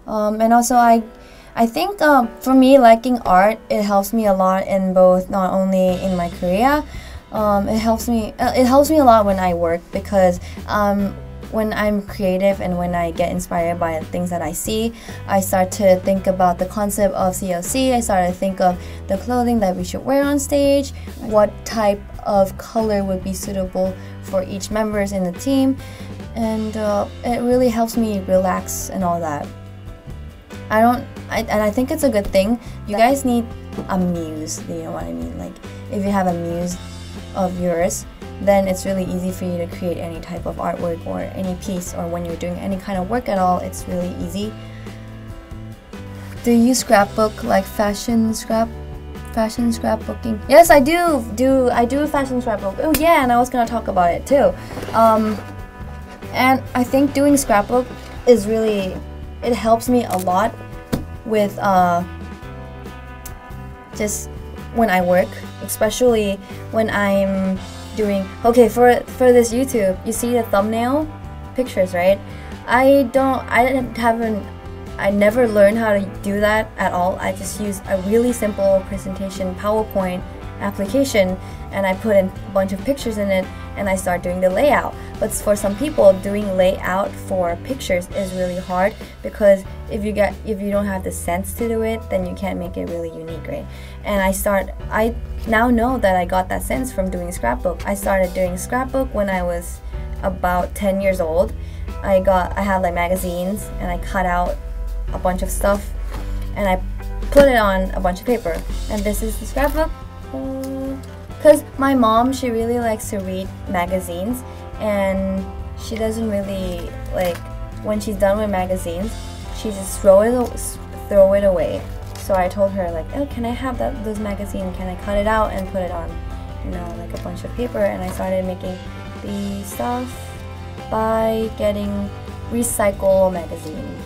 And also I think for me, liking art, it helps me a lot in both, not only in my career. It helps me a lot when I work, because when I'm creative and when I get inspired by things that I see, I start to think about the concept of CLC. I start to think of the clothing that we should wear on stage, what type of color would be suitable for each members in the team, and it really helps me relax and all that. I think it's a good thing. You guys need a muse, you know what I mean? Like, if you have a muse of yours, then it's really easy for you to create any type of artwork or any piece, or when you're doing any kind of work at all, it's really easy. Do you scrapbook, like fashion scrapbooking? Yes, I do fashion scrapbook. Oh yeah, and I was gonna talk about it too. And I think doing scrapbook is really, it helps me a lot with just when I work, especially when I'm doing, okay, for this YouTube, you see the thumbnail pictures, right? I never learned how to do that at all. I just use a really simple presentation PowerPoint application, and I put in a bunch of pictures in it, and I start doing the layout. But for some people, doing layout for pictures is really hard, because if you don't have the sense to do it, then you can't make it really unique, right? And I now know that I got that sense from doing scrapbook. I started doing scrapbook when I was about 10 years old. I had like magazines, and I cut out a bunch of stuff, and I put it on a bunch of paper. And this is the scrapbook. Because my mom, she really likes to read magazines, and she doesn't really, like, when she's done with magazines, she just throw it away. So I told her, like, oh, can I have those magazines? Can I cut it out and put it on, you know, like a bunch of paper? And I started making the stuff by getting recycle magazine.